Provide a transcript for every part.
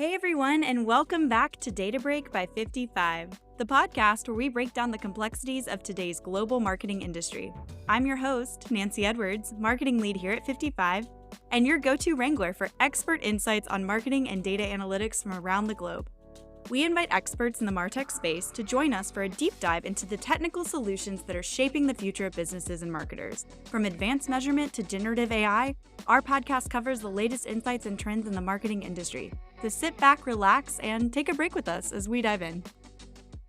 Hey everyone, and welcome back to Data Break by 55, the podcast where we break down the complexities of today's global marketing industry. I'm your host, Nancy Edwards, marketing lead here at 55, and your go-to wrangler for expert insights on marketing and data analytics from around the globe. We invite experts in the MarTech space to join us for a deep dive into the technical solutions that are shaping the future of businesses and marketers. From advanced measurement to generative AI, our podcast covers the latest insights and trends in the marketing industry. So sit back, relax, and take a break with us as we dive in.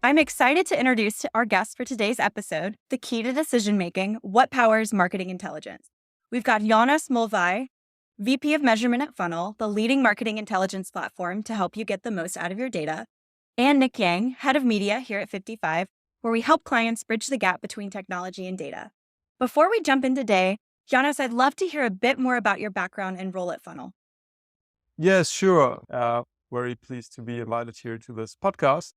I'm excited to introduce our guest for today's episode, the key to decision-making, what powers marketing intelligence. We've got Jonas Mulvey, VP of Measurement at Funnel, the leading marketing intelligence platform to help you get the most out of your data, and Nick Yang, Head of Media here at 55, where we help clients bridge the gap between technology and data. Before we jump in today, Jonas, I'd love to hear a bit more about your background and role at Funnel. Yes, sure. Very pleased to be invited here to this podcast.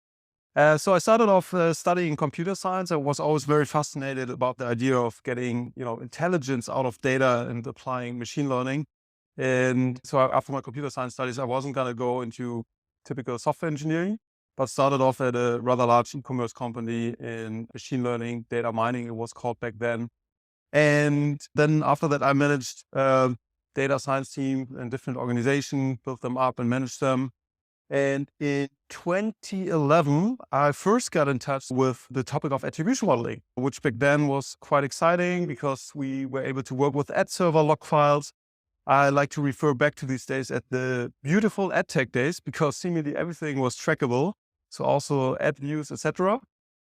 So I started off studying computer science. I was always very fascinated about the idea of getting, intelligence out of data and applying machine learning. And so after my computer science studies, I wasn't going to go into typical software engineering, but started off at a rather large e-commerce company in machine learning, data mining, it was called back then. And then after that, I managed data science team in different organizations, built them up and managed them. And in 2011, I first got in touch with the topic of attribution modeling, which back then was quite exciting because we were able to work with ad server log files. I like to refer back to these days at the beautiful ad tech days because seemingly everything was trackable. So also ad views, etc.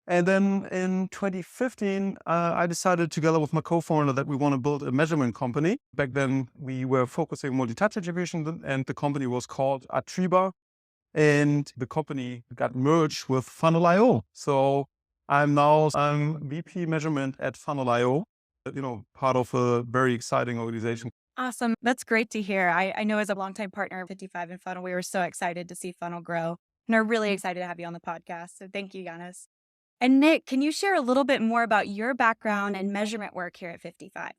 And then in 2015, I decided together with my co-founder that we want to build a measurement company. Back then, we were focusing multi-touch attribution, and the company was called Attriba. And the company got merged with Funnel.io. So I'm VP measurement at Funnel.io, part of a very exciting organization. Awesome. That's great to hear. I know as a longtime partner of 55 and Funnel, we were so excited to see Funnel grow and are really excited to have you on the podcast. So thank you, Jonas. And Nick, can you share a little bit more about your background and measurement work here at 55?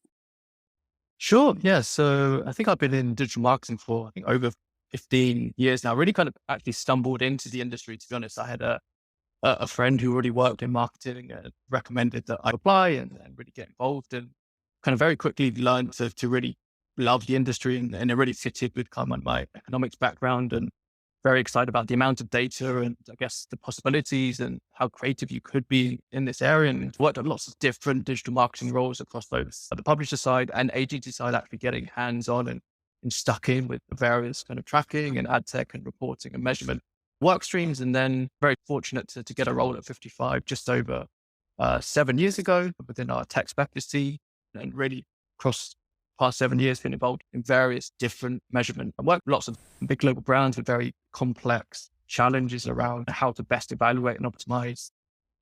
Sure. Yeah. So I think I've been in digital marketing for over 15 years now. Really kind of actually stumbled into the industry. To be honest, I had a friend who already worked in marketing and recommended that I apply and really get involved, and kind of very quickly learned to really love the industry, and it really fitted with kind of my economics background, and very excited about the amount of data and I guess the possibilities and how creative you could be in this area, and worked on lots of different digital marketing roles across those, the publisher side and agency side, actually getting hands-on and stuck in with the various kind of tracking and ad tech and reporting and measurement work streams. And then very fortunate to get a role at 55 just over 7 years ago within our tech specialty, and really across past 7 years been involved in various different measurement and work with lots of big global brands with very complex challenges around how to best evaluate and optimize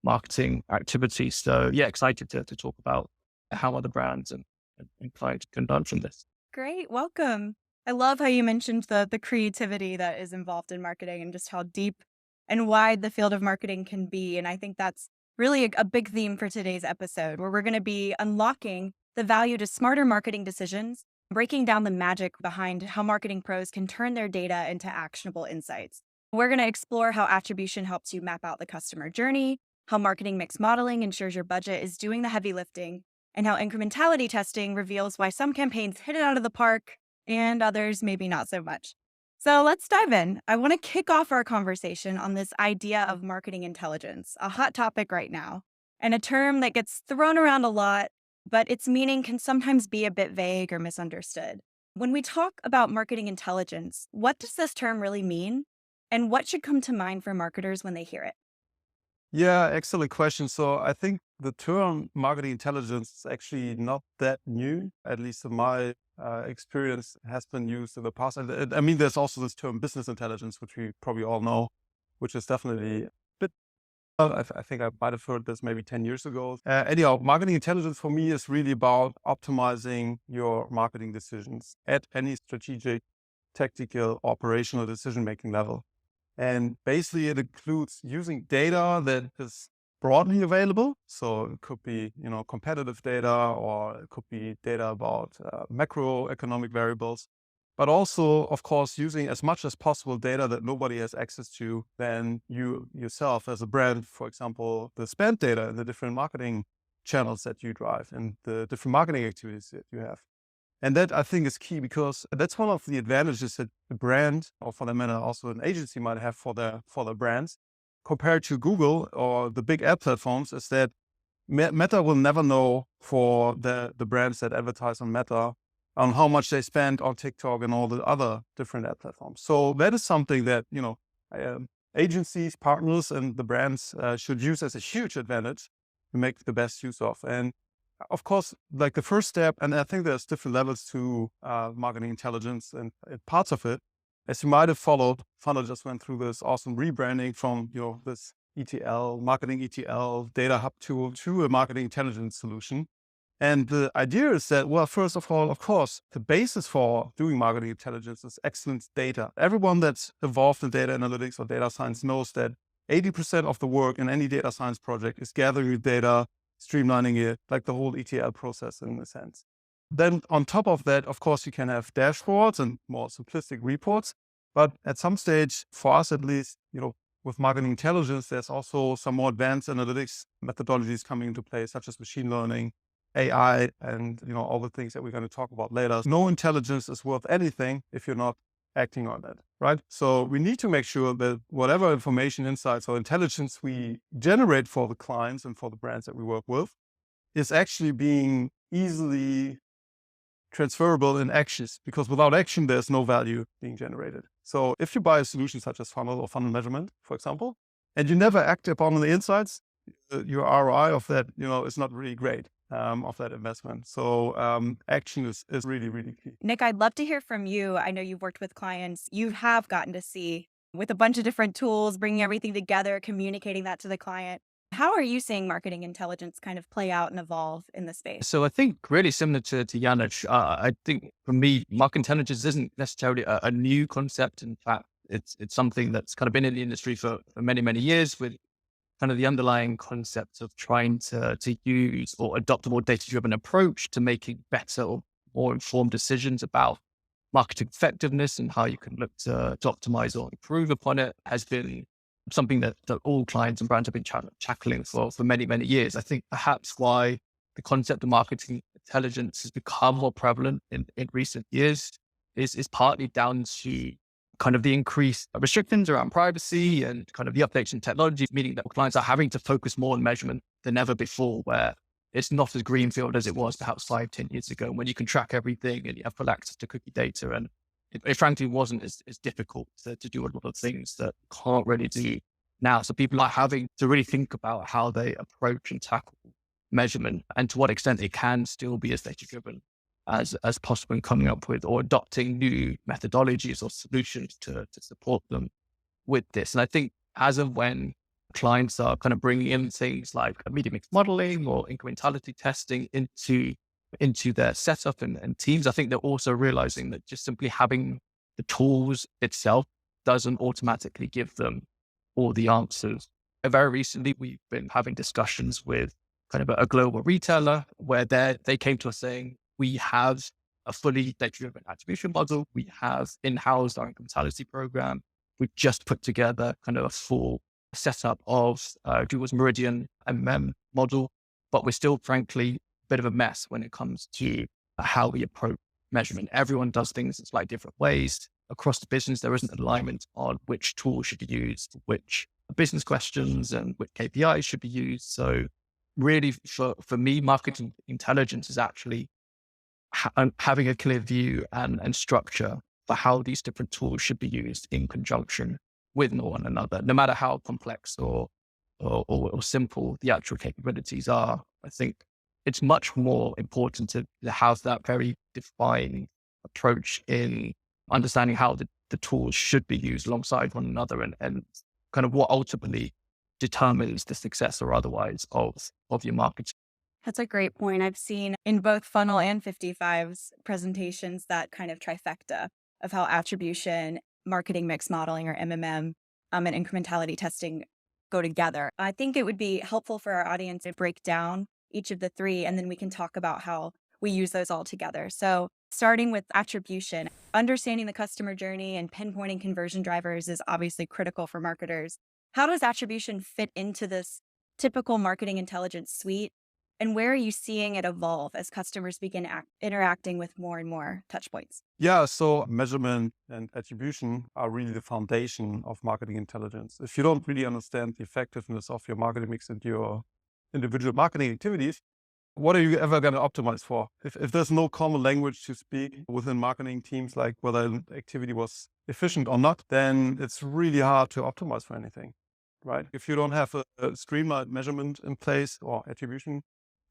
marketing activities. So yeah, excited to talk about how other brands and clients can learn from this. Great. Welcome. I love how you mentioned the creativity that is involved in marketing and just how deep and wide the field of marketing can be. And I think that's really a big theme for today's episode, where we're going to be unlocking the value to smarter marketing decisions, breaking down the magic behind how marketing pros can turn their data into actionable insights. We're going to explore how attribution helps you map out the customer journey, how marketing mix modeling ensures your budget is doing the heavy lifting, and how incrementality testing reveals why some campaigns hit it out of the park and others maybe not so much. So let's dive in. I want to kick off our conversation on this idea of marketing intelligence, a hot topic right now, and a term that gets thrown around a lot, but its meaning can sometimes be a bit vague or misunderstood. When we talk about marketing intelligence, what does this term really mean? And what should come to mind for marketers when they hear it? Yeah, excellent question. So I think the term marketing intelligence is actually not that new, at least in my experience, has been used in the past. I mean, there's also this term business intelligence, which we probably all know, which is definitely a bit, I think I might have heard this maybe 10 years ago. Anyhow, marketing intelligence for me is really about optimizing your marketing decisions at any strategic, tactical, operational decision-making level. And basically it includes using data that is broadly available. So it could be, competitive data, or it could be data about macroeconomic variables. but also, of course, using as much as possible data that nobody has access to than you yourself as a brand. For example, the spend data and the different marketing channels that you drive and the different marketing activities that you have. And that, I think, is key, because that's one of the advantages that a brand, or for that matter, also an agency, might have for their brands compared to Google or the big ad platforms, is that Meta will never know for the brands that advertise on Meta on how much they spend on TikTok and all the other different ad platforms. So that is something that, agencies, partners, and the brands should use as a huge advantage to make the best use of. And of course, like the first step, and I think there's different levels to marketing intelligence and parts of it. As you might have followed, Funnel just went through this awesome rebranding from, this marketing ETL data hub tool to a marketing intelligence solution. And the idea is that, well, first of all, of course, the basis for doing marketing intelligence is excellent data. Everyone that's involved in data analytics or data science knows that 80% of the work in any data science project is gathering the data, streamlining it, like the whole ETL process in a sense. Then on top of that, of course, you can have dashboards and more simplistic reports. But at some stage, for us at least, with marketing intelligence, there's also some more advanced analytics methodologies coming into play, such as machine learning, AI, and all the things that we're going to talk about later. No intelligence is worth anything if you're not acting on it, right? So we need to make sure that whatever information, insights, or intelligence we generate for the clients and for the brands that we work with is actually being easily transferable in actions, because without action, there's no value being generated. So if you buy a solution such as Funnel or Funnel Measurement, for example, and you never act upon the insights, your ROI of that, is not really great, of that investment. So action is really, really key. Nick, I'd love to hear from you. I know you've worked with clients. You have gotten to see with a bunch of different tools, bringing everything together, communicating that to the client. How are you seeing marketing intelligence kind of play out and evolve in the space? So I think really similar to Janusz, I think for me, market intelligence isn't necessarily a new concept. In fact, it's something that's kind of been in the industry for many, many years, with kind of the underlying concept of trying to use or adopt a more data-driven approach to making better or more informed decisions about marketing effectiveness and how you can look to optimize or improve upon it, has been something that all clients and brands have been tackling for many, many years. I think perhaps why the concept of marketing intelligence has become more prevalent in recent years is partly down to kind of the increased restrictions around privacy and kind of the updates in technology, meaning that clients are having to focus more on measurement than ever before, where it's not as greenfield as it was perhaps 5-10 years ago, when you can track everything and you have full access to cookie data. And it frankly wasn't as difficult to do a lot of things that can't really do now. So people are having to really think about how they approach and tackle measurement, and to what extent it can still be as data-driven as possible, in coming up with or adopting new methodologies or solutions to support them with this. And I think as of when clients are kind of bringing in things like media mix modeling or incrementality testing into their setup and teams, I think they're also realizing that just simply having the tools itself doesn't automatically give them all the answers. Very recently, we've been having discussions with kind of a global retailer where they came to us saying, we have a fully data-driven attribution model. We have in-house our incrementality program. We've just put together kind of a full setup of Google's Meridian model, but we're still frankly a bit of a mess when it comes to how we approach measurement. Everyone does things in slightly different ways. Across the business, there isn't alignment on which tool should be used, which business questions and which KPIs should be used. So really for me, marketing intelligence is actually having a clear view and structure for how these different tools should be used in conjunction with one another, no matter how complex or simple the actual capabilities are. I think it's much more important to have that very defined approach in understanding how the tools should be used alongside one another, and kind of what ultimately determines the success or otherwise of your marketing. That's a great point. I've seen in both Funnel and 55's presentations that kind of trifecta of how attribution, marketing mix modeling or MMM, and incrementality testing go together. I think it would be helpful for our audience to break down each of the three, and then we can talk about how we use those all together. So Starting with attribution, understanding the customer journey and pinpointing conversion drivers is obviously critical for marketers. How does attribution fit into this typical marketing intelligence suite? And where are you seeing it evolve as customers begin interacting with more and more touch points? Yeah, so measurement and attribution are really the foundation of marketing intelligence. If you don't really understand the effectiveness of your marketing mix and your individual marketing activities, what are you ever going to optimize for? If there's no common language to speak within marketing teams, like whether an activity was efficient or not, then it's really hard to optimize for anything, right? If you don't have a streamlined measurement in place or attribution,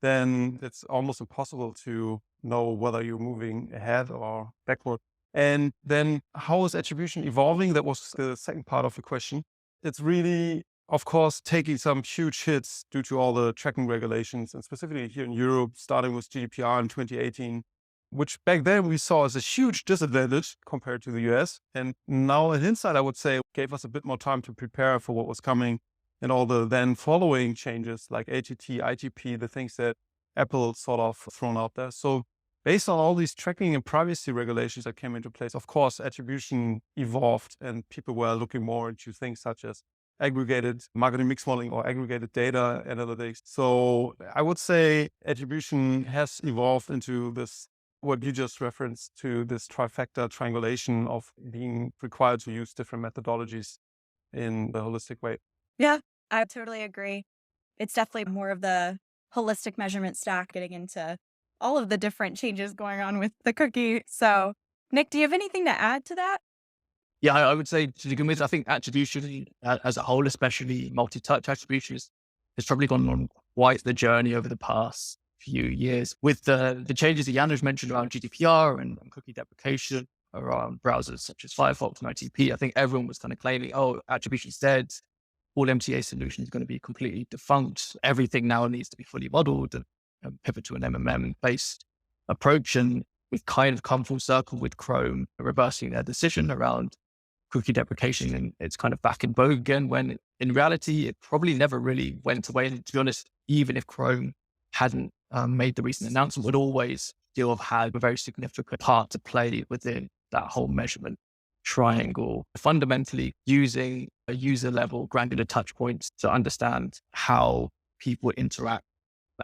then it's almost impossible to know whether you're moving ahead or backward. And then how is attribution evolving? That was the second part of the question. It's really, of course, taking some huge hits due to all the tracking regulations, and specifically here in Europe, starting with GDPR in 2018, which back then we saw as a huge disadvantage compared to the US. And now in hindsight, I would say gave us a bit more time to prepare for what was coming and all the then following changes like ATT, ITP, the things that Apple sort of thrown out there. So based on all these tracking and privacy regulations that came into place, of course, attribution evolved and people were looking more into things such as aggregated marketing mix modeling or aggregated data analytics. So I would say attribution has evolved into this, what you just referenced to, this trifecta triangulation of being required to use different methodologies in the holistic way. Yeah, I totally agree. It's definitely more of the holistic measurement stack, getting into all of the different changes going on with the cookie. So, Nick, do you have anything to add to that? Yeah, I would say to begin with, I think attribution as a whole, especially multi-touch attribution, has probably gone on quite the journey over the past few years with the changes that Janusz mentioned around GDPR and cookie deprecation around browsers such as Firefox and ITP. I think everyone was kind of claiming, oh, attribution's dead. All MTA solutions are going to be completely defunct. Everything now needs to be fully modeled and pivot to an MMM-based approach. And we've kind of come full circle with Chrome reversing their decision around cookie deprecation, and it's kind of back in vogue again, when in reality, it probably never really went away. And to be honest, even if Chrome hadn't made the recent announcement, would always still have had a very significant part to play within that whole measurement triangle, fundamentally using a user level granular touch points to understand how people interact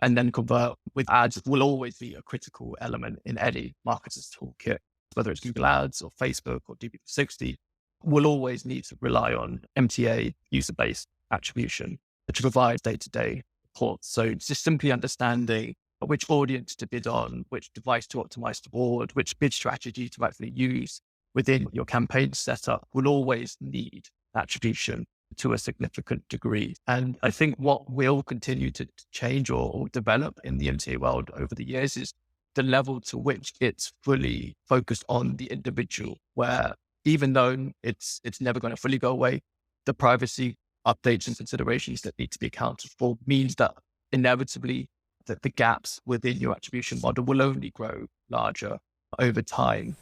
and then convert with ads will always be a critical element in any marketer's toolkit, whether it's Google Ads or Facebook or DB360. We'll always need to rely on MTA user-based attribution to provide day-to-day reports. So it's just simply understanding which audience to bid on, which device to optimize toward, which bid strategy to actually use within your campaign setup will always need attribution to a significant degree. And I think what will continue to change or develop in the MTA world over the years is the level to which it's fully focused on the individual, where even though it's never going to fully go away, the privacy updates and considerations that need to be accounted for means that inevitably that the gaps within your attribution model will only grow larger over time.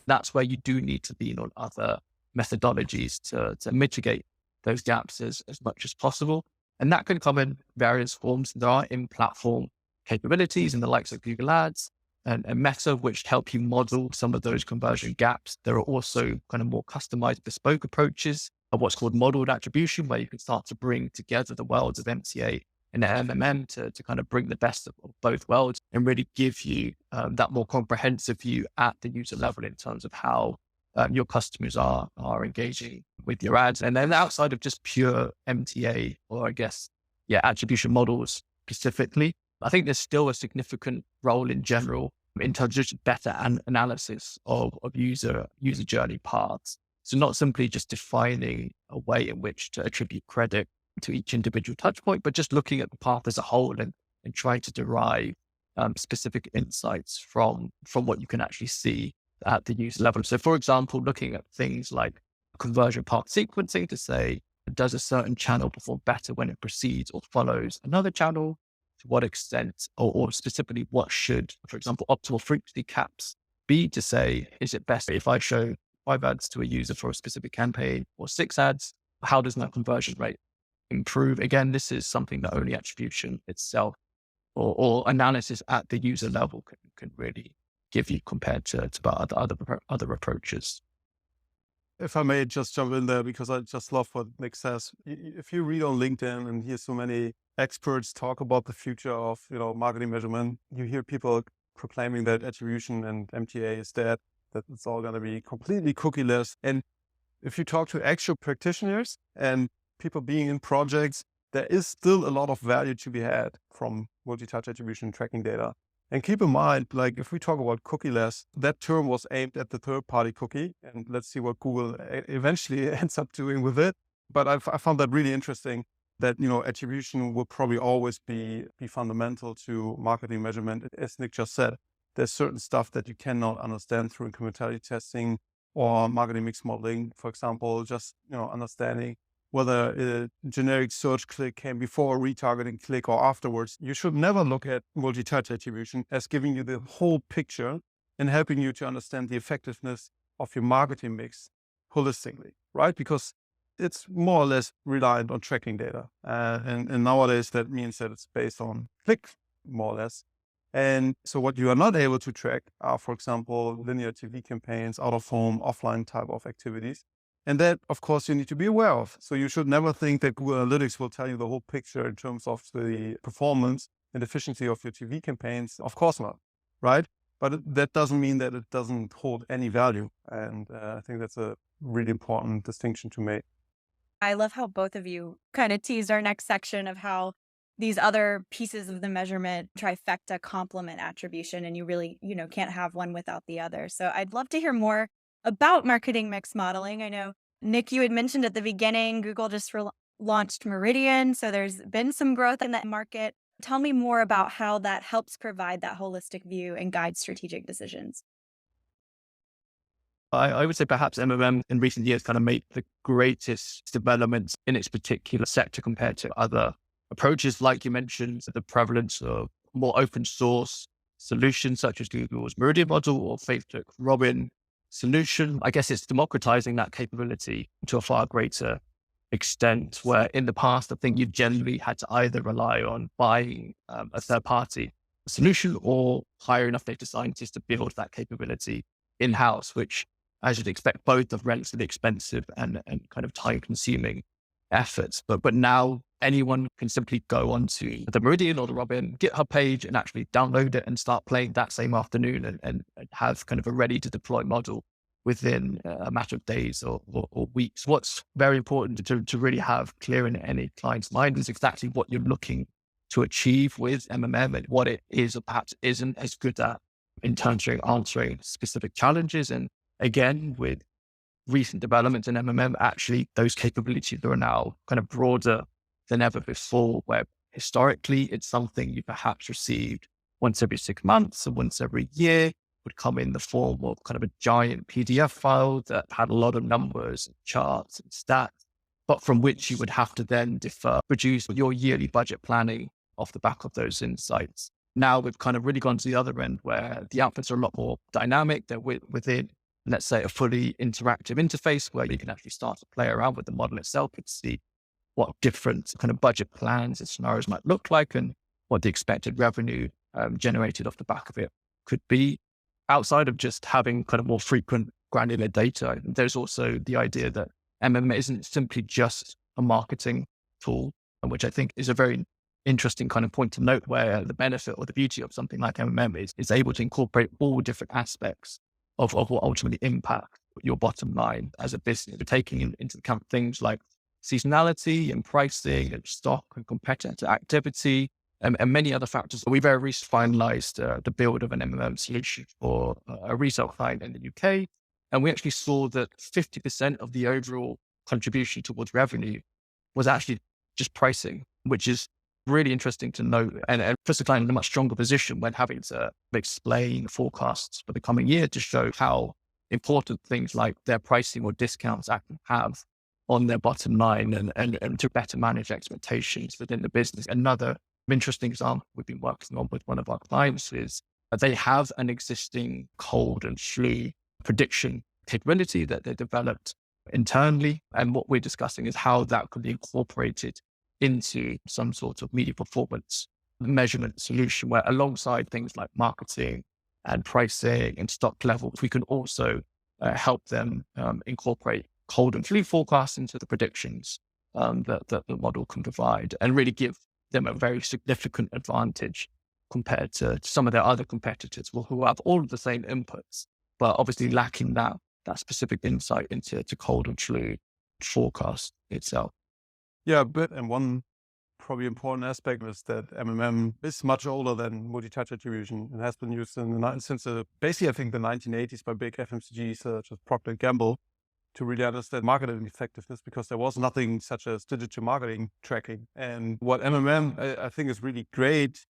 That's where you do need to lean on other methodologies to mitigate those gaps as much as possible. And that can come in various forms. There are in-platform capabilities in the likes of Google Ads and Meta, which help you model some of those conversion gaps. There are also kind of more customized bespoke approaches of what's called modeled attribution, where you can start to bring together the worlds of MTA and MMM to kind of bring the best of both worlds and really give you that more comprehensive view at the user level in terms of how your customers are engaging with your ads. And then outside of just pure MTA, or I guess, attribution models specifically, I think there's still a significant role in general in terms of just better analysis of user journey paths. So not simply just defining a way in which to attribute credit to each individual touch point, but just looking at the path as a whole and trying to derive specific insights from what you can actually see at the user level. So for example, looking at things like conversion path sequencing to say, does a certain channel perform better when it precedes or follows another channel? To what extent, or specifically what should, for example, optimal frequency caps be to say, is it best if I show 5 ads to a user for a specific campaign or 6 ads? How does that conversion rate improve? Again, this is something that only attribution itself or analysis at the user level can really give you compared to other approaches. If I may just jump in there, because I just love what Nick says. If you read on LinkedIn and hear so many experts talk about the future of, marketing measurement, you hear people proclaiming that attribution and MTA is dead, that it's all going to be completely cookieless. And if you talk to actual practitioners and people being in projects, there is still a lot of value to be had from multi-touch attribution tracking data. And keep in mind, like if we talk about cookieless, that term was aimed at the third-party cookie, and let's see what Google eventually ends up doing with it. But I found that really interesting that, attribution will probably always be fundamental to marketing measurement. As Nick just said, there's certain stuff that you cannot understand through incrementality testing or marketing mix modeling. For example, just, understanding whether a generic search click came before a retargeting click or afterwards. You should never look at multi-touch attribution as giving you the whole picture and helping you to understand the effectiveness of your marketing mix holistically, right? Because it's more or less reliant on tracking data. And nowadays that means that it's based on click, more or less. And so what you are not able to track are, for example, linear TV campaigns, out of home, offline type of activities. And that, of course, you need to be aware of. So you should never think that Google Analytics will tell you the whole picture in terms of the performance and efficiency of your TV campaigns. Of course not, right? But that doesn't mean that it doesn't hold any value. And I think that's a really important distinction to make. I love how both of you kind of teased our next section of how these other pieces of the measurement trifecta complement attribution, and you really, can't have one without the other. So I'd love to hear more about marketing mix modeling. I know, Nick, you had mentioned at the beginning, Google just launched Meridian. So there's been some growth in that market. Tell me more about how that helps provide that holistic view and guide strategic decisions. I would say perhaps MMM in recent years kind of made the greatest developments in its particular sector compared to other approaches. Like you mentioned, the prevalence of more open source solutions such as Google's Meridian model or Facebook Robin solution. I guess it's democratizing that capability to a far greater extent, where in the past, I think you generally had to either rely on buying a third-party solution or hire enough data scientists to build that capability in-house, which, as you'd expect, both are relatively expensive and kind of time-consuming efforts. But now anyone can simply go onto the Meridian or the Robin GitHub page and actually download it and start playing that same afternoon and have kind of a ready-to-deploy model within a matter of days or weeks. What's very important to really have clear in any client's mind is exactly what you're looking to achieve with MMM and what it is or perhaps isn't as good at in terms of answering specific challenges. And again, with recent developments in MMM, actually those capabilities are now kind of broader than ever before, where historically it's something you perhaps received once every 6 months or once every year, would come in the form of kind of a giant PDF file that had a lot of numbers and charts and stats, but from which you would have to then produce your yearly budget planning off the back of those insights. Now we've kind of really gone to the other end where the outputs are a lot more dynamic. They're within, let's say, a fully interactive interface where you can actually start to play around with the model itself and see what different kind of budget plans and scenarios might look like and what the expected revenue generated off the back of it could be. Outside of just having kind of more frequent granular data, there's also the idea that MMM isn't simply just a marketing tool, which I think is a very interesting kind of point to note, where the benefit or the beauty of something like MMM is able to incorporate all different aspects of what ultimately impact your bottom line as a business. You're taking into account things like seasonality and pricing and stock and competitor activity and many other factors. We very recently finalized the build of an MMM solution for a retail client in the UK. And we actually saw that 50% of the overall contribution towards revenue was actually just pricing, which is really interesting to note and puts the client in a much stronger position when having to explain forecasts for the coming year to show how important things like their pricing or discounts actually have on their bottom line and to better manage expectations within the business. Another interesting example we've been working on with one of our clients is that they have an existing cold and flu prediction capability that they developed internally. And what we're discussing is how that could be incorporated into some sort of media performance measurement solution where, alongside things like marketing and pricing and stock levels, we can also help them incorporate cold and flu forecasts into the predictions that the model can provide, and really give them a very significant advantage compared to some of their other competitors who have all of the same inputs, but obviously lacking that specific insight into cold and flu forecast itself. Yeah, but and one probably important aspect is that MMM is much older than multi-touch attribution. It has been used since basically I think the 1980s by big FMCGs such as Procter & Gamble to really understand marketing effectiveness, because there was nothing such as digital marketing tracking. And what MMM I think is really great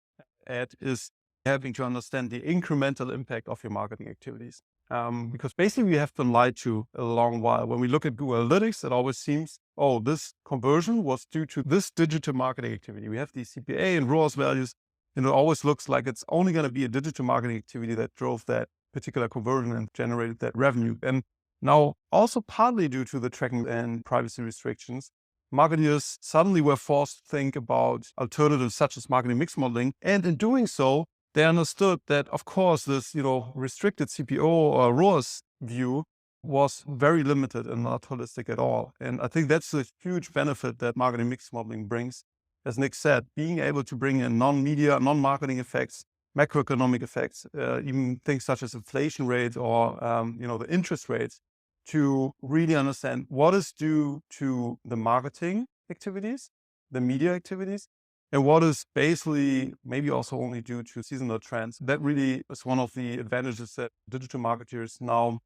at is having to understand the incremental impact of your marketing activities. Because basically we have been lied to a long while. When we look at Google Analytics, it always seems, oh, this conversion was due to this digital marketing activity. We have these CPA and ROAS values, and it always looks like it's only going to be a digital marketing activity that drove that particular conversion and generated that revenue. And now, also partly due to the tracking and privacy restrictions, marketers suddenly were forced to think about alternatives such as marketing mix modeling. And in doing so, they understood that, of course, this, restricted CPO or ROAS view was very limited and not holistic at all. And I think that's a huge benefit that marketing mix modeling brings. As Nick said, being able to bring in non-media, non-marketing effects, macroeconomic effects, even things such as inflation rates or, the interest rates, to really understand what is due to the marketing activities, the media activities, and what is basically maybe also only due to seasonal trends. That really is one of the advantages that digital marketers now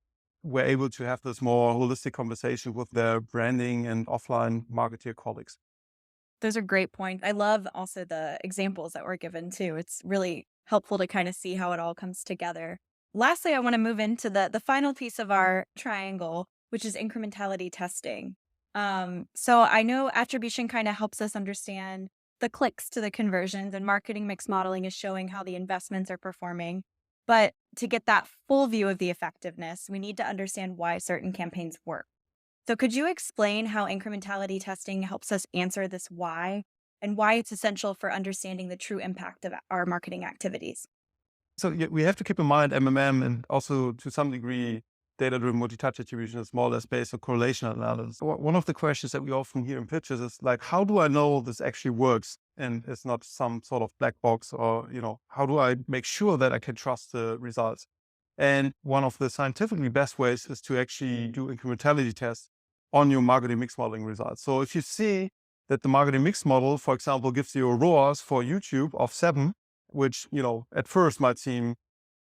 were able to have this more holistic conversation with their branding and offline marketer colleagues. Those are great points. I love also the examples that were given too. It's really helpful to kind of see how it all comes together. Lastly, I want to move into the final piece of our triangle, which is incrementality testing. So I know attribution kind of helps us understand the clicks to the conversions, and marketing mix modeling is showing how the investments are performing. But to get that full view of the effectiveness, we need to understand why certain campaigns work. So could you explain how incrementality testing helps us answer this why, and why it's essential for understanding the true impact of our marketing activities? So we have to keep in mind MMM and also to some degree data-driven multi-touch attribution is more or less based on correlation analysis. One of the questions that we often hear in pitches is like, how do I know this actually works and it's not some sort of black box, or, how do I make sure that I can trust the results? And one of the scientifically best ways is to actually do incrementality tests on your marketing mix modeling results. So if you see that the marketing mix model, for example, gives you a ROAS for YouTube of 7, which, at first might seem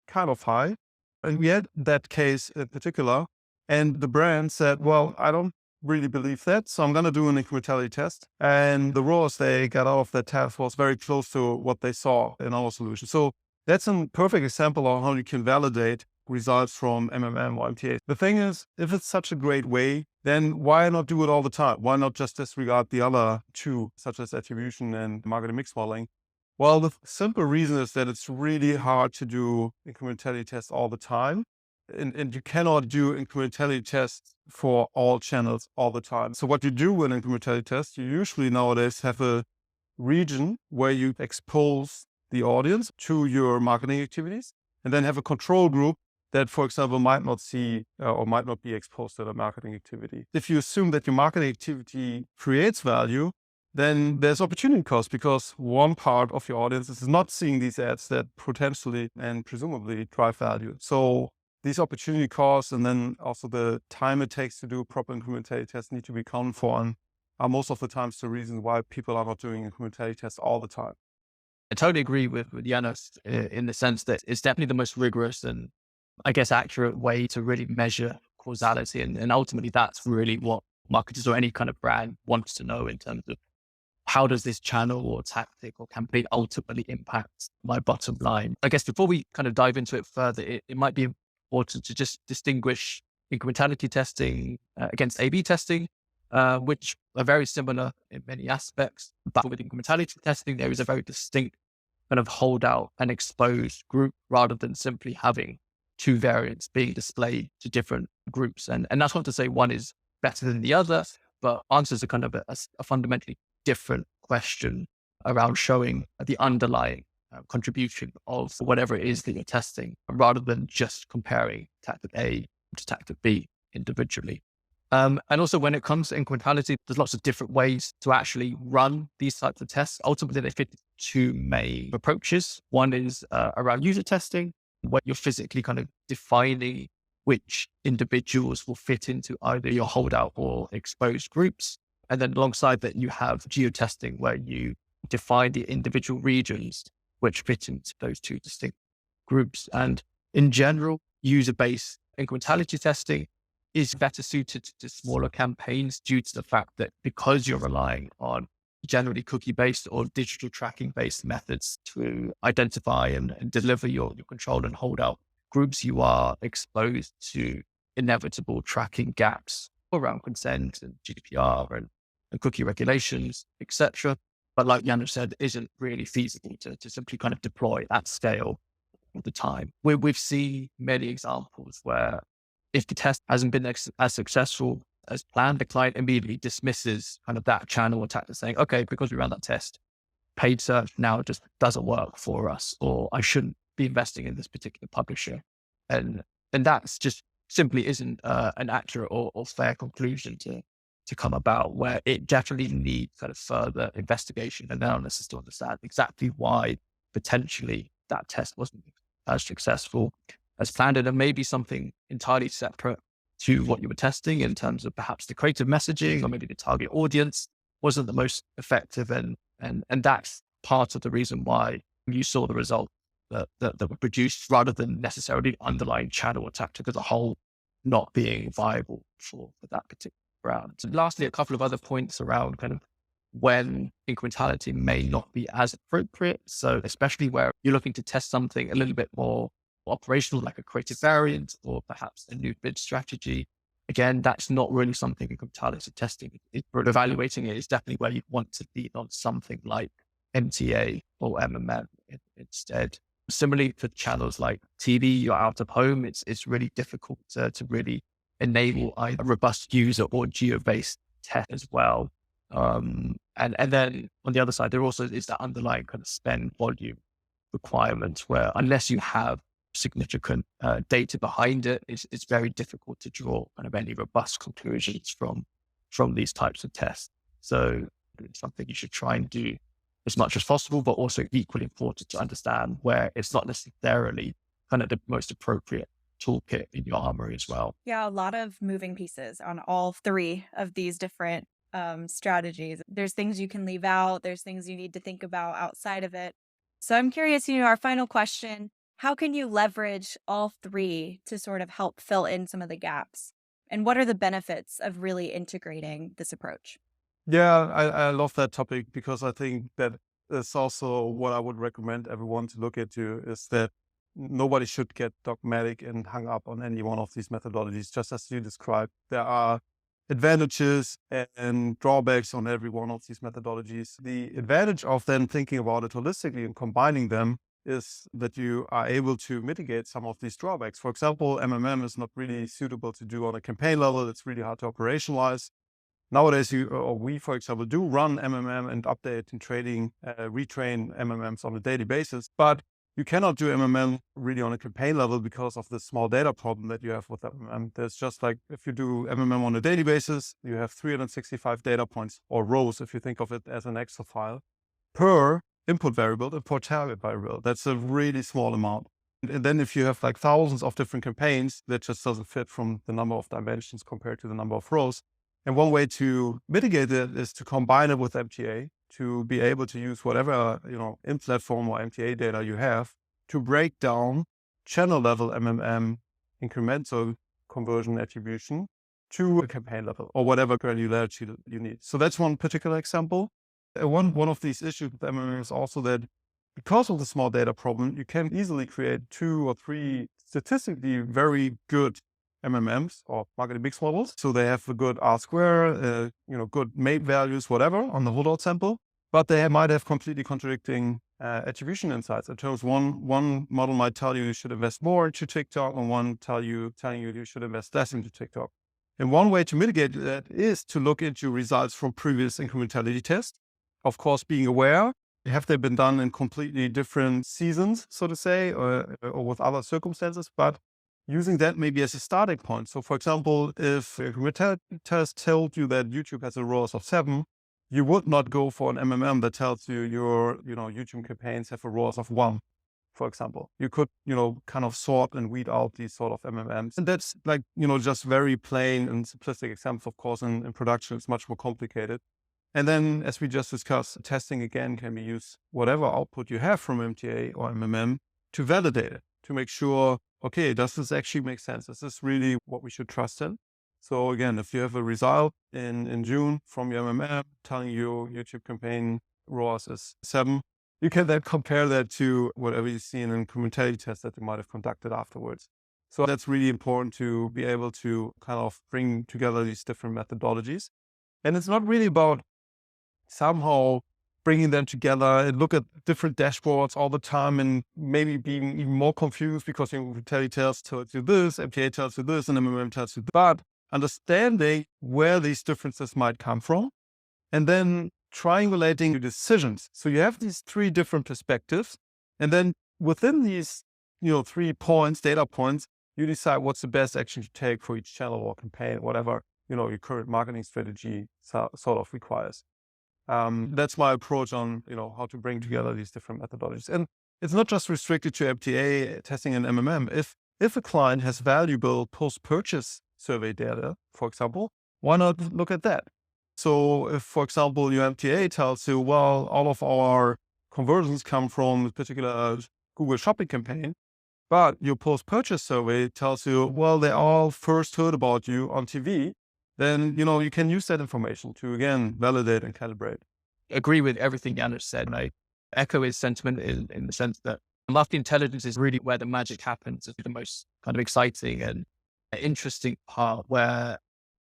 kind of high. And we had that case in particular, and the brand said, well, I don't really believe that, so I'm going to do an incrementality test. And the ROAS they got out of that test was very close to what they saw in our solution. So that's a perfect example of how you can validate results from MMM or MTA. The thing is, if it's such a great way, then why not do it all the time? Why not just disregard the other two, such as attribution and marketing mix modeling? Well, the simple reason is that it's really hard to do incrementality tests all the time. And you cannot do incrementality tests for all channels all the time. So what you do in incrementality tests, you usually nowadays have a region where you expose the audience to your marketing activities, and then have a control group that, for example, might not see or might not be exposed to the marketing activity. If you assume that your marketing activity creates value, then there's opportunity cost, because one part of your audience is not seeing these ads that potentially and presumably drive value. So these opportunity costs, and then also the time it takes to do proper incrementality tests, need to be accounted for, and are most of the times the reason why people are not doing incrementality tests all the time. I totally agree with Janos in the sense that it's definitely the most rigorous and, I guess, accurate way to really measure causality. And ultimately, that's really what marketers or any kind of brand wants to know in terms of how does this channel or tactic or campaign ultimately impact my bottom line. I guess before we kind of dive into it further, it might be important to just distinguish incrementality testing against A/B testing, which are very similar in many aspects. But with incrementality testing, there is a very distinct kind of holdout and exposed group, rather than simply having two variants being displayed to different groups. And that's not to say one is better than the other, but answers a kind of a fundamentally different question around showing the underlying contribution of whatever it is that you're testing, rather than just comparing tactic A to tactic B individually. And also when it comes to incrementality, there's lots of different ways to actually run these types of tests. Ultimately, they fit two main approaches. One is around user testing, where you're physically kind of defining which individuals will fit into either your holdout or exposed groups. And then alongside that, you have geotesting, where you define the individual regions which fit into those two distinct groups. And in general, user-based incrementality testing is better suited to smaller campaigns due to the fact that because you're relying on generally cookie-based or digital tracking-based methods to identify and deliver your control and holdout groups, you are exposed to inevitable tracking gaps around consent and GDPR and cookie regulations, etc. But like Janusz said, isn't really feasible to simply kind of deploy at scale all the time. We've seen many examples where if the test hasn't been as successful as planned, the client immediately dismisses kind of that channel or tactic, saying, okay, because we ran that test, paid search now just doesn't work for us, or I shouldn't be investing in this particular publisher. And that's just simply isn't an accurate or fair conclusion to come about, where it definitely needs kind of further investigation and analysis to understand exactly why potentially that test wasn't as successful as planned, and maybe something entirely separate to what you were testing in terms of perhaps the creative messaging, or maybe the target audience wasn't the most effective. And that's part of the reason why you saw the result that were produced, rather than necessarily the underlying channel or tactic as a whole not being viable for that particular round. So lastly, a couple of other points around kind of when incrementality may not be as appropriate. So especially where you're looking to test something a little bit more operational, like a creative variant or perhaps a new bid strategy. Again, that's not really something incrementality testing. For evaluating it is definitely where you'd want to lean on something like MTA or MMM instead. Similarly for channels like TV or out of home, it's really difficult to really enable either robust user or geo-based test as well. And then on the other side, there also is that underlying kind of spend volume requirement, where unless you have significant data behind it, it's very difficult to draw kind of any robust conclusions from these types of tests. So it's something you should try and do as much as possible, but also equally important to understand where it's not necessarily kind of the most appropriate toolkit in your armory as well. Yeah, a lot of moving pieces on all three of these different strategies. There's things you can leave out. There's things you need to think about outside of it. So I'm curious, our final question, how can you leverage all three to sort of help fill in some of the gaps? And what are the benefits of really integrating this approach? Yeah, I love that topic, because I think that is also what I would recommend everyone to look into, is that nobody should get dogmatic and hung up on any one of these methodologies. Just as you described, there are advantages and drawbacks on every one of these methodologies. The advantage of then thinking about it holistically and combining them is that you are able to mitigate some of these drawbacks. For example, MMM is not really suitable to do on a campaign level. It's really hard to operationalize. Nowadays, we, for example, do run MMM and update and retrain MMMs on a daily basis, but you cannot do MMM really on a campaign level because of the small data problem that you have with MMM. There's just like, if you do MMM on a daily basis, you have 365 data points, or rows, if you think of it as an Excel file, per input variable and per target variable. That's a really small amount. And then if you have like thousands of different campaigns, that just doesn't fit from the number of dimensions compared to the number of rows. And one way to mitigate it is to combine it with MTA, to be able to use whatever, in-platform or MTA data you have to break down channel level MMM incremental conversion attribution to a campaign level or whatever granularity you need. So that's one particular example. One of these issues with MMM is also that because of the small data problem, you can easily create 2 or 3 statistically very good MMMs or marketing mix models. So they have a good R square, good MAPE values, whatever on the holdout sample, but they might have completely contradicting attribution insights. In terms, one model might tell you should invest more into TikTok, and one telling you should invest less into TikTok. And one way to mitigate that is to look into results from previous incrementality tests. Of course, being aware have they been done in completely different seasons, so to say, or with other circumstances, but using that maybe as a starting point. So for example, if a incrementality test told you that YouTube has a ROAS of 7, you would not go for an MMM that tells you your, YouTube campaigns have a ROAS of 1, for example. You could, kind of sort and weed out these sort of MMMs. And that's like, just very plain and simplistic examples. Of course, in production, it's much more complicated. And then, as we just discussed, testing again can be used, whatever output you have from MTA or MMM, to validate it, to make sure, okay, does this actually make sense? Is this really what we should trust in? So again, if you have a result in June from your MMM telling you YouTube campaign ROAS is 7, you can then compare that to whatever you see in an incrementality test that you might have conducted afterwards. So that's really important to be able to kind of bring together these different methodologies. And it's not really about somehow bringing them together and look at different dashboards all the time and maybe being even more confused because incrementality tells you this, MTA tells you this, and MMM tells you that. But understanding where these differences might come from and then triangulating your decisions. So you have these 3 different perspectives, and then within these, 3 points, data points, you decide what's the best action to take for each channel or campaign, whatever, your current marketing strategy sort of requires. That's my approach on, how to bring together these different methodologies. And it's not just restricted to MTA testing and MMM. If a client has valuable post-purchase survey data, for example, why not look at that? So if, for example, your MTA tells you, well, all of our conversions come from a particular Google shopping campaign, but your post-purchase survey tells you, well, they all first heard about you on TV, then, you can use that information to, again, validate and calibrate. Agree with everything Janusz said. And I echo his sentiment in the sense that market intelligence is really where the magic happens. It's the most kind of exciting and interesting part, where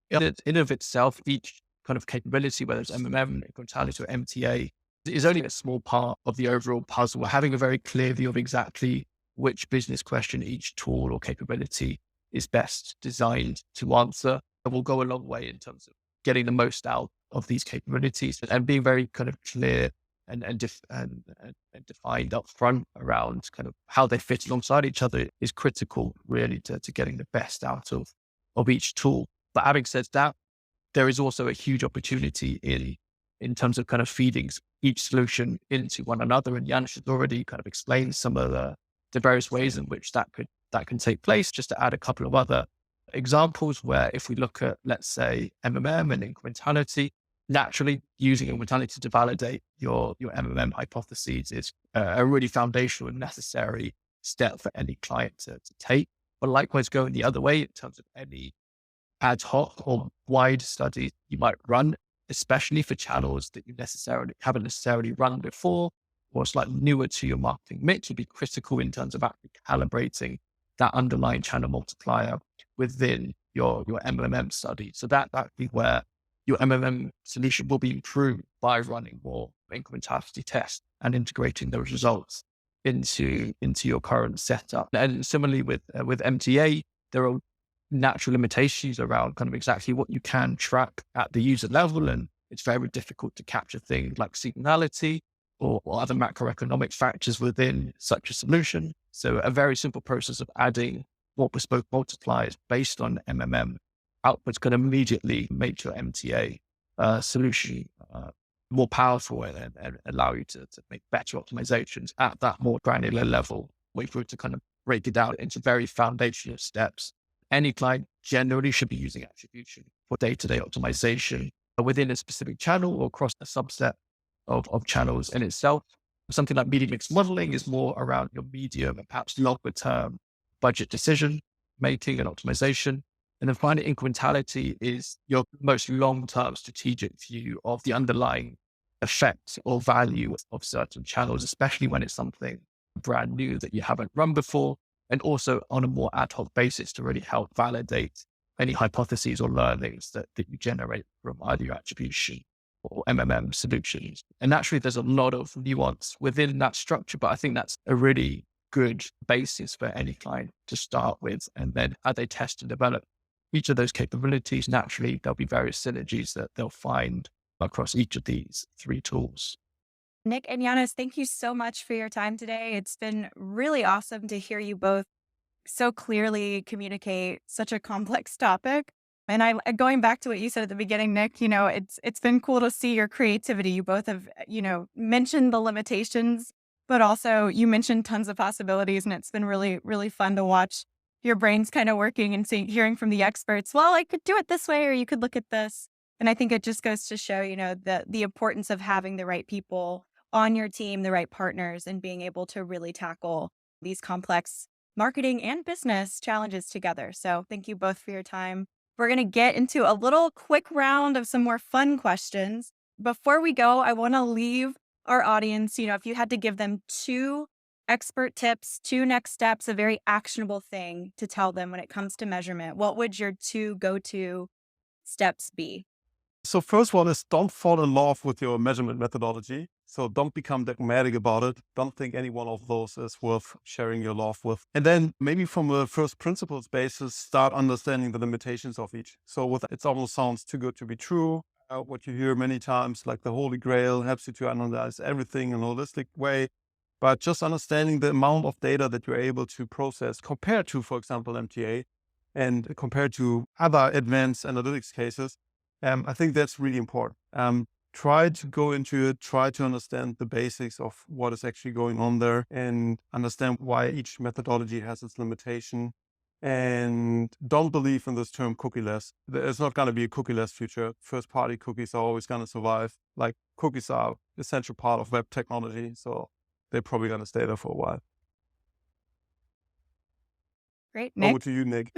in and of itself, each kind of capability, whether it's MMM, incrementality, or MTA, is only a small part of the overall puzzle. Having a very clear view of exactly which business question each tool or capability is best designed to answer will go a long way in terms of getting the most out of these capabilities and being very kind of clear and defined up front around kind of how they fit alongside each other is critical really to getting the best out of each tool. But having said that, there is also a huge opportunity in terms of kind of feeding each solution into one another. And Janusz has already kind of explained some of the various ways in which that can take place. Just to add a couple of other examples, where if we look at, let's say, MMM and incrementality, naturally using incrementality to validate your MMM hypotheses is a really foundational and necessary step for any client to take. But likewise, going the other way in terms of any ad hoc or wide studies you might run, especially for channels that you haven't necessarily run before, or slightly newer to your marketing mix, would be critical in terms of actually calibrating that underlying channel multiplier within your MMM study. So that would be where your MMM solution will be improved by running more incrementality tests and integrating those results into your current setup. And similarly with MTA, there are natural limitations around kind of exactly what you can track at the user level. And it's very difficult to capture things like seasonality or other macroeconomic factors within such a solution. So a very simple process of adding more bespoke multipliers based on MMM outputs can immediately make your MTA solution more powerful and allow you to make better optimizations at that more granular level. If we were to kind of break it down into very foundational steps, any client generally should be using attribution for day-to-day optimization within a specific channel or across a subset of channels in itself. Something like media mix modeling is more around your medium and perhaps longer term budget decision making and optimization. And then finally, incrementality is your most long-term strategic view of the underlying effect or value of certain channels, especially when it's something brand new that you haven't run before, and also on a more ad hoc basis to really help validate any hypotheses or learnings that you generate from either your attribution or MMM solutions. And naturally, there's a lot of nuance within that structure, but I think that's a really good basis for any client to start with. And then as they test and develop each of those capabilities, naturally, there'll be various synergies that they'll find across each of these 3 tools. Nick and Giannis, thank you so much for your time today. It's been really awesome to hear you both so clearly communicate such a complex topic. And going back to what you said at the beginning, Nick, it's been cool to see your creativity. You both have, mentioned the limitations, but also you mentioned tons of possibilities, and it's been really, really fun to watch your brains kind of working and hearing from the experts. Well, I could do it this way, or you could look at this. And I think it just goes to show, the importance of having the right people on your team, the right partners, and being able to really tackle these complex marketing and business challenges together. So thank you both for your time. We're going to get into a little quick round of some more fun questions. Before we go, I want to leave our audience, if you had to give them 2 expert tips, 2 next steps, a very actionable thing to tell them when it comes to measurement, what would your 2 go-to steps be? So first one is don't fall in love with your measurement methodology. So don't become dogmatic about it. Don't think any one of those is worth sharing your love with. And then maybe from a first principles basis, start understanding the limitations of each. So it almost sounds too good to be true. What you hear many times, like the Holy Grail, helps you to analyze everything in a holistic way. But just understanding the amount of data that you're able to process compared to, for example, MTA and compared to other advanced analytics cases, I think that's really important. Try to go into it, try to understand the basics of what is actually going on there and understand why each methodology has its limitation. And don't believe in this term cookieless. There's not going to be a cookieless future. First-party cookies are always going to survive. Like cookies are an essential part of web technology, so they're probably going to stay there for a while. Great, Nick. Over to you, Nick.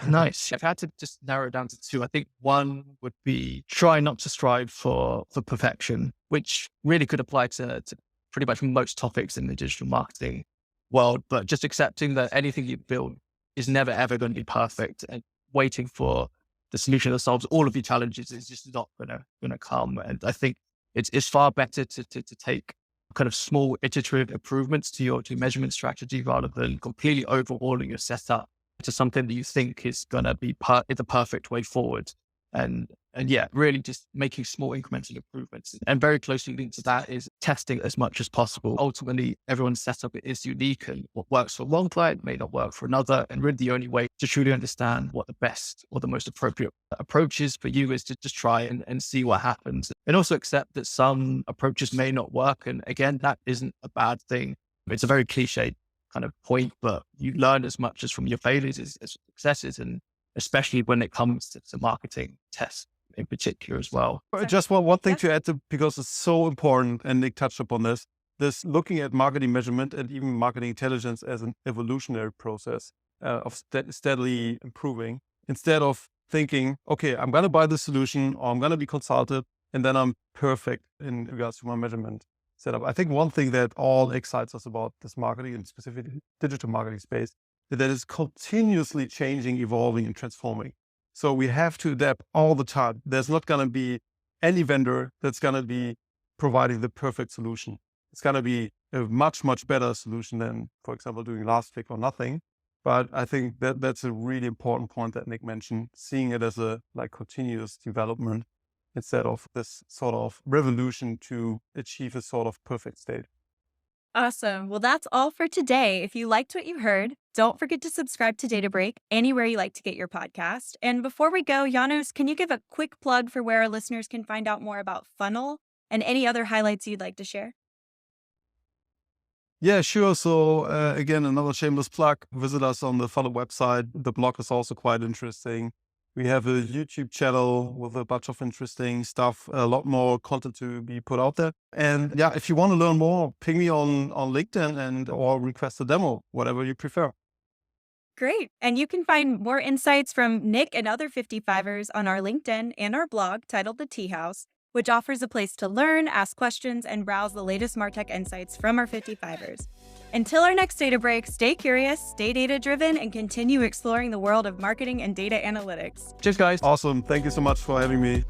Nice. If I had to just narrow it down to 2, I think one would be try not to strive for perfection, which really could apply to pretty much most topics in the digital marketing world, but just accepting that anything you build is never, ever going to be perfect, and waiting for the solution that solves all of your challenges is just not going to come. And I think it's far better to take kind of small iterative improvements to your measurement strategy rather than completely overhauling your setup to something that you think is going to be the perfect way forward. And yeah, really just making small incremental improvements. And very closely linked to that is testing as much as possible. Ultimately, everyone's setup is unique, and what works for one client may not work for another. And really the only way to truly understand what the best or the most appropriate approach is for you is to just try and see what happens. And also accept that some approaches may not work. And again, that isn't a bad thing. It's a very cliched kind of point, but you learn as much as from your failures as successes, and especially when it comes to marketing tests in particular as well. Just one thing to add to, because it's so important, and Nick touched upon this looking at marketing measurement and even marketing intelligence as an evolutionary process of steadily improving, instead of thinking, okay, I'm going to buy the solution or I'm going to be consulted and then I'm perfect in regards to my measurement setup. I think one thing that all excites us about this marketing and specifically digital marketing space is that it's continuously changing, evolving, and transforming. So we have to adapt all the time. There's not going to be any vendor that's going to be providing the perfect solution. It's going to be a much, much better solution than, for example, doing last click or nothing. But I think that's a really important point that Nick mentioned, seeing it as a continuous development instead of this sort of revolution to achieve a sort of perfect state. Awesome. Well, that's all for today. If you liked what you heard, don't forget to subscribe to Data Break anywhere you like to get your podcast. And before we go, Janos, can you give a quick plug for where our listeners can find out more about Funnel and any other highlights you'd like to share? Yeah, sure. So again, another shameless plug. Visit us on the Funnel website. The blog is also quite interesting. We have a YouTube channel with a bunch of interesting stuff, a lot more content to be put out there. And yeah, if you want to learn more, ping me on LinkedIn or request a demo, whatever you prefer. Great. And you can find more insights from Nick and other 55ers on our LinkedIn and our blog titled The Tea House, which offers a place to learn, ask questions, and browse the latest MarTech insights from our 55ers. Until our next Data Break, stay curious, stay data-driven, and continue exploring the world of marketing and data analytics. Cheers, guys. Awesome. Thank you so much for having me.